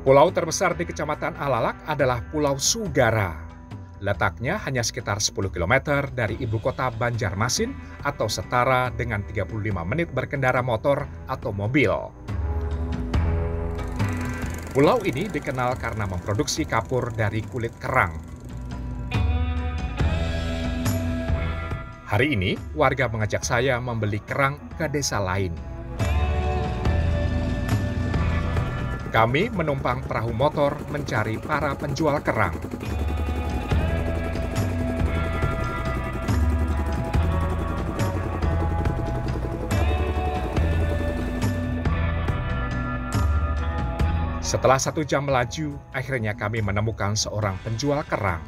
Pulau terbesar di Kecamatan Alalak adalah Pulau Sugara. Letaknya hanya sekitar 10 km dari ibu kota Banjarmasin atau setara dengan 35 menit berkendara motor atau mobil. Pulau ini dikenal karena memproduksi kapur dari kulit kerang. Hari ini, warga mengajak saya membeli kerang ke desa lain. Kami menumpang perahu motor mencari para penjual kerang. Setelah 1 jam melaju, akhirnya kami menemukan seorang penjual kerang.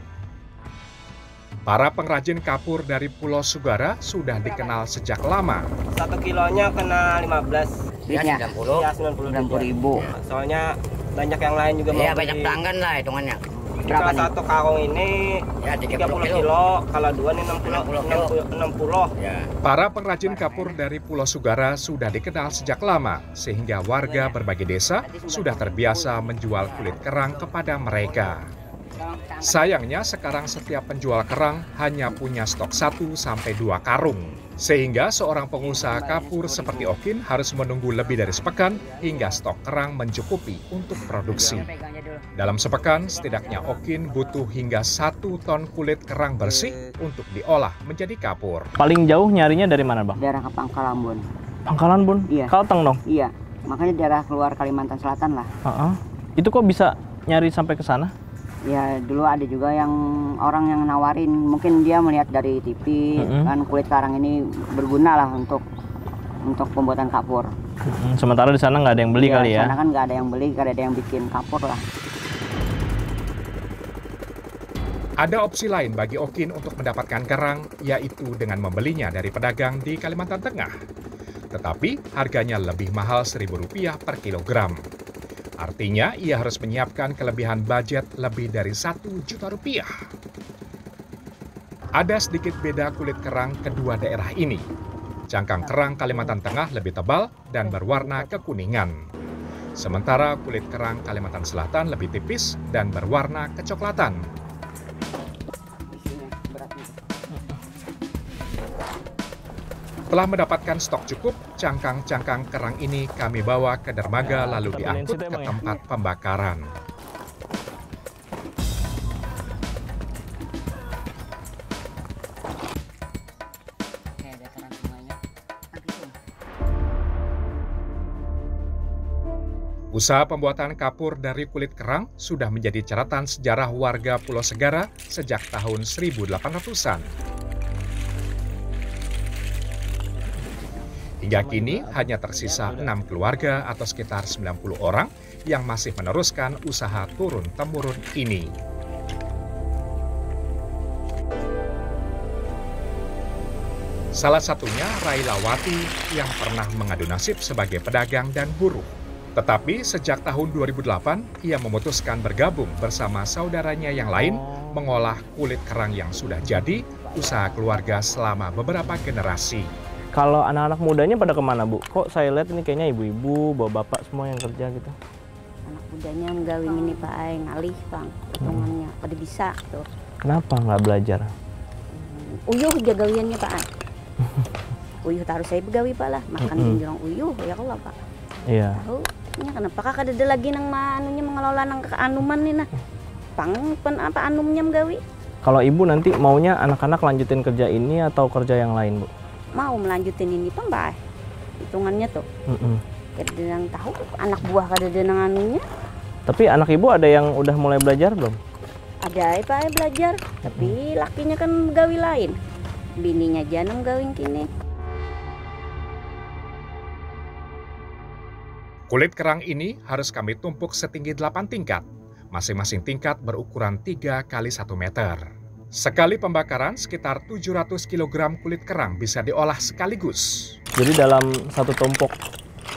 Para pengrajin kapur dari Pulau Sugara sudah dikenal sejak lama. 1 kilonya kena 15. Biasanya 90. Ya, 90 ribu. Soalnya banyak yang lain juga mau Iya, beli. banyak pelanggan lah hitungannya. Kalau satu karung ini Ya, 30 kilo, kalau dua ini 60. Ya. Para pengrajin kapur dari Pulau Sugara sudah dikenal sejak lama, sehingga warga berbagai desa sudah terbiasa menjual kulit kerang kepada mereka. Sayangnya sekarang setiap penjual kerang hanya punya stok 1-2 karung. Sehingga seorang pengusaha kapur seperti Okin harus menunggu lebih dari sepekan hingga stok kerang mencukupi untuk produksi. Dalam sepekan, setidaknya Okin butuh hingga 1 ton kulit kerang bersih untuk diolah menjadi kapur. Paling jauh nyarinya dari mana, Bang? Daerah ke Pangkalan Bun. Pangkalan, Bun? Iya. Kalteng dong? Iya, makanya daerah keluar Kalimantan Selatan lah. Itu kok bisa nyari sampai ke sana? Ya dulu ada juga yang orang yang nawarin, mungkin dia melihat dari TV, kan kulit karang ini berguna lah untuk pembuatan kapur. Sementara di sana nggak ada yang beli kali ya? Di sana kan nggak ada yang beli, nggak ada yang bikin kapur lah. Ada opsi lain bagi Okin untuk mendapatkan kerang, yaitu dengan membelinya dari pedagang di Kalimantan Tengah. Tetapi harganya lebih mahal Rp1.000 per kilogram. Artinya ia harus menyiapkan kelebihan budget lebih dari Rp1 juta. Ada sedikit beda kulit kerang kedua daerah ini. Cangkang kerang Kalimantan Tengah lebih tebal dan berwarna kekuningan. Sementara kulit kerang Kalimantan Selatan lebih tipis dan berwarna kecoklatan. Telah mendapatkan stok cukup, cangkang-cangkang kerang ini kami bawa ke dermaga lalu diangkut ke tempat pembakaran. Usaha pembuatan kapur dari kulit kerang sudah menjadi catatan sejarah warga Pulau Segara sejak tahun 1800-an. Hingga kini hanya tersisa 6 keluarga atau sekitar 90 orang yang masih meneruskan usaha turun-temurun ini. Salah satunya Railawati yang pernah mengadu nasib sebagai pedagang dan buruh. Tetapi sejak tahun 2008, ia memutuskan bergabung bersama saudaranya yang lain mengolah kulit kerang yang sudah jadi usaha keluarga selama beberapa generasi. Kalau anak-anak mudanya pada kemana, Bu? Kok saya lihat ini kayaknya ibu-ibu, bapak-bapak semua yang kerja gitu. Anak mudanya menggawin ini Pak Ay, ngalih Bang, hitungannya pada bisa tuh. Kenapa nggak belajar? Uyuh jagawiannya Pak Ay. Uyuh taruh saya begawi Pak lah, makan jenjang uyuh ya Allah Pak. Iya. Tahu, nya kenapa kakak ada lagi nang manunya mengelola nang anuman nih nah. Apa anumnya menggawi? Kalau ibu nanti maunya anak-anak lanjutin kerja ini atau kerja yang lain, Bu? Mau melanjutin ini Pak Mbak, hitungannya tuh. Kada yang tahu anak buah kada ada nang anunya. Tapi anak ibu ada yang udah mulai belajar belum? Ada Pak Ay belajar, tapi lakinya kan gawi lain. Bininya janam gawin kini. Kulit kerang ini harus kami tumpuk setinggi 8 tingkat. Masing-masing tingkat berukuran 3 kali 1 meter. Sekali pembakaran, sekitar 700 kg kulit kerang bisa diolah sekaligus. Jadi dalam satu tumpuk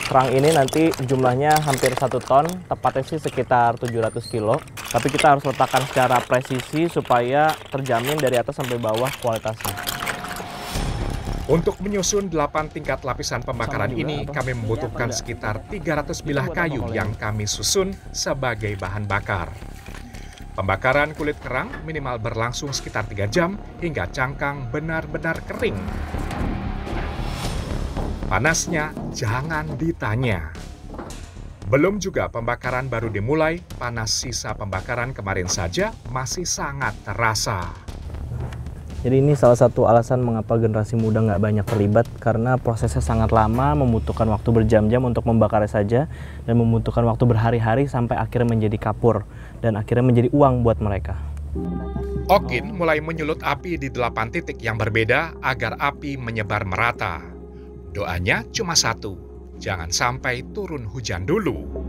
kerang ini nanti jumlahnya hampir 1 ton, tepatnya sih sekitar 700 kilo. Tapi kita harus letakkan secara presisi supaya terjamin dari atas sampai bawah kualitasnya. Untuk menyusun 8 tingkat lapisan pembakaran ini, kami membutuhkan sekitar 300 bilah kayu yang kami susun sebagai bahan bakar. Pembakaran kulit kerang minimal berlangsung sekitar 3 jam hingga cangkang benar-benar kering. Panasnya jangan ditanya. Belum juga pembakaran baru dimulai, panas sisa pembakaran kemarin saja masih sangat terasa. Jadi ini salah satu alasan mengapa generasi muda nggak banyak terlibat, karena prosesnya sangat lama, membutuhkan waktu berjam-jam untuk membakarnya saja, dan membutuhkan waktu berhari-hari sampai akhirnya menjadi kapur, dan akhirnya menjadi uang buat mereka. Okin mulai menyulut api di 8 titik yang berbeda agar api menyebar merata. Doanya cuma satu, jangan sampai turun hujan dulu.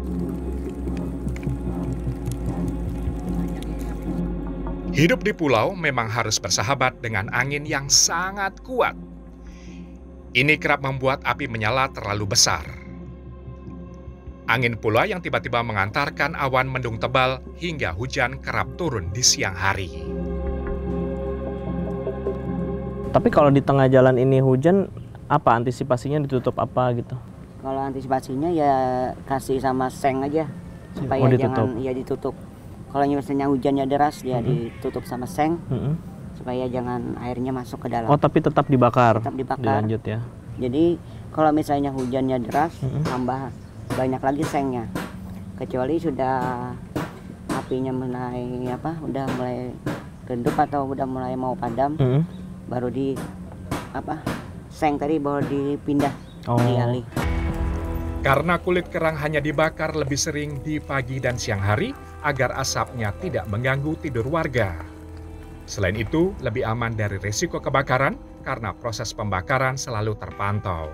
Hidup di pulau memang harus bersahabat dengan angin yang sangat kuat. Ini kerap membuat api menyala terlalu besar. Angin pula yang tiba-tiba mengantarkan awan mendung tebal hingga hujan kerap turun di siang hari. Tapi kalau di tengah jalan ini hujan, apa antisipasinya, ditutup apa gitu? Kalau antisipasinya ya kasih sama seng aja supaya jangan ya ditutup. Kalau misalnya hujannya deras dia ditutup sama seng supaya jangan airnya masuk ke dalam. Oh, tapi tetap dibakar. Tetap dibakar. Dilanjut ya. Jadi kalau misalnya hujannya deras tambah banyak lagi sengnya. Kecuali sudah apinya udah mulai redup atau udah mulai mau padam, baru seng tadi baru dipindah dialih. Karena kulit kerang hanya dibakar lebih sering di pagi dan siang hari agar asapnya tidak mengganggu tidur warga. Selain itu, lebih aman dari risiko kebakaran karena proses pembakaran selalu terpantau.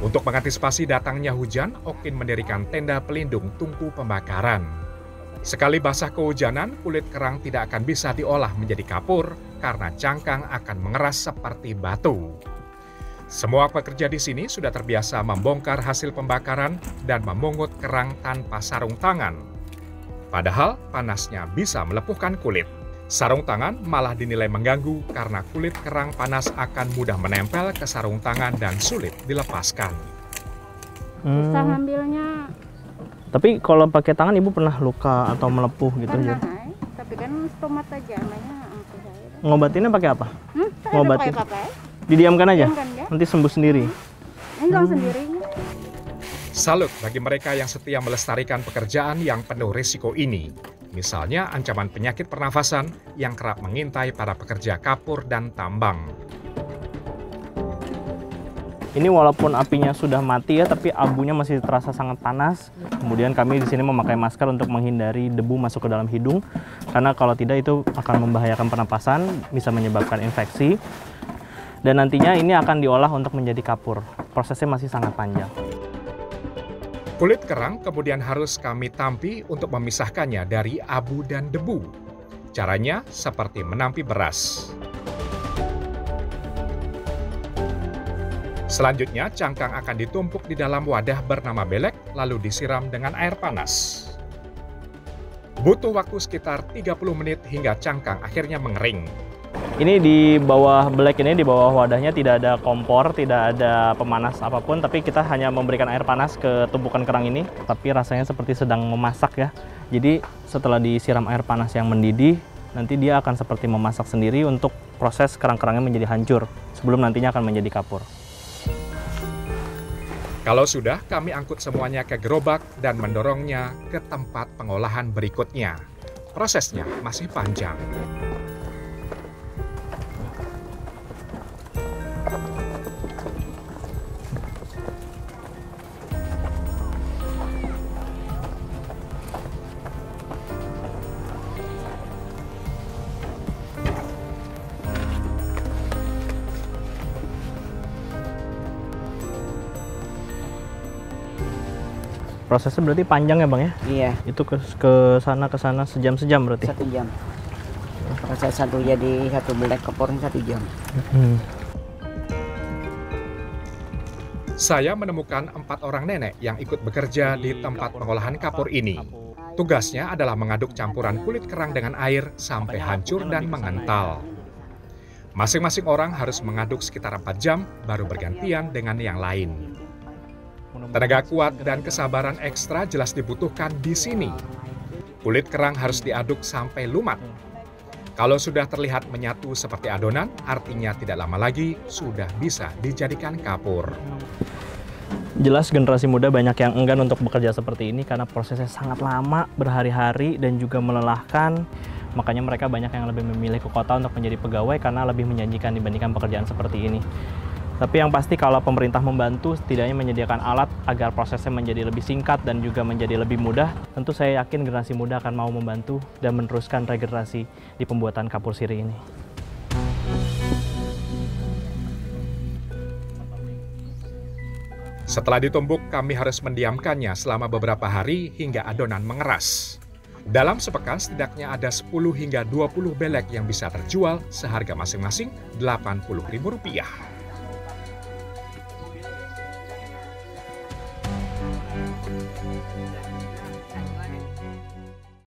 Untuk mengantisipasi datangnya hujan, Okin mendirikan tenda pelindung tungku pembakaran. Sekali basah kehujanan, kulit kerang tidak akan bisa diolah menjadi kapur karena cangkang akan mengeras seperti batu. Semua pekerja di sini sudah terbiasa membongkar hasil pembakaran dan memungut kerang tanpa sarung tangan. Padahal panasnya bisa melepuhkan kulit. Sarung tangan malah dinilai mengganggu karena kulit kerang panas akan mudah menempel ke sarung tangan dan sulit dilepaskan. Susah ngambilnya. Tapi kalau pakai tangan ibu pernah luka atau melepuh gitu? Pernah, tapi kan stomat aja namanya. Ngobatinnya pakai apa? Ngobatin. Pakai. Didiamkan aja? Diamkan, ya? Nanti sembuh sendiri? Hilang sendiri. Salut bagi mereka yang setia melestarikan pekerjaan yang penuh risiko ini. Misalnya ancaman penyakit pernafasan yang kerap mengintai para pekerja kapur dan tambang. Ini walaupun apinya sudah mati ya, tapi abunya masih terasa sangat panas. Kemudian kami di sini memakai masker untuk menghindari debu masuk ke dalam hidung, karena kalau tidak itu akan membahayakan pernapasan, bisa menyebabkan infeksi. Dan nantinya ini akan diolah untuk menjadi kapur. Prosesnya masih sangat panjang. Kulit kerang kemudian harus kami tampi untuk memisahkannya dari abu dan debu. Caranya seperti menampi beras. Selanjutnya, cangkang akan ditumpuk di dalam wadah bernama belek, lalu disiram dengan air panas. Butuh waktu sekitar 30 menit hingga cangkang akhirnya mengering. Ini di bawah belek ini, di bawah wadahnya tidak ada kompor, tidak ada pemanas apapun, tapi kita hanya memberikan air panas ke tumpukan kerang ini, tapi rasanya seperti sedang memasak ya. Jadi setelah disiram air panas yang mendidih, nanti dia akan seperti memasak sendiri untuk proses kerang-kerangnya menjadi hancur, sebelum nantinya akan menjadi kapur. Kalau sudah, kami angkut semuanya ke gerobak dan mendorongnya ke tempat pengolahan berikutnya. Prosesnya masih panjang. Prosesnya berarti panjang ya Bang ya? Iya. Itu ke sana sejam-sejam berarti? 1 jam. Proses satu belek kepornya 1 jam. Saya menemukan 4 orang nenek yang ikut bekerja di tempat pengolahan kapur ini. Tugasnya adalah mengaduk campuran kulit kerang dengan air sampai hancur dan mengental. Masing-masing orang harus mengaduk sekitar 4 jam baru bergantian dengan yang lain. Tenaga kuat dan kesabaran ekstra jelas dibutuhkan di sini. Kulit kerang harus diaduk sampai lumat. Kalau sudah terlihat menyatu seperti adonan, artinya tidak lama lagi sudah bisa dijadikan kapur. Jelas generasi muda banyak yang enggan untuk bekerja seperti ini karena prosesnya sangat lama, berhari-hari, dan juga melelahkan. Makanya mereka banyak yang lebih memilih ke kota untuk menjadi pegawai karena lebih menjanjikan dibandingkan pekerjaan seperti ini. Tapi yang pasti kalau pemerintah membantu setidaknya menyediakan alat agar prosesnya menjadi lebih singkat dan juga menjadi lebih mudah, tentu saya yakin generasi muda akan mau membantu dan meneruskan regenerasi di pembuatan kapur siri ini. Setelah ditumbuk, kami harus mendiamkannya selama beberapa hari hingga adonan mengeras. Dalam sepekan setidaknya ada 10 hingga 20 belek yang bisa terjual seharga masing-masing Rp80.000.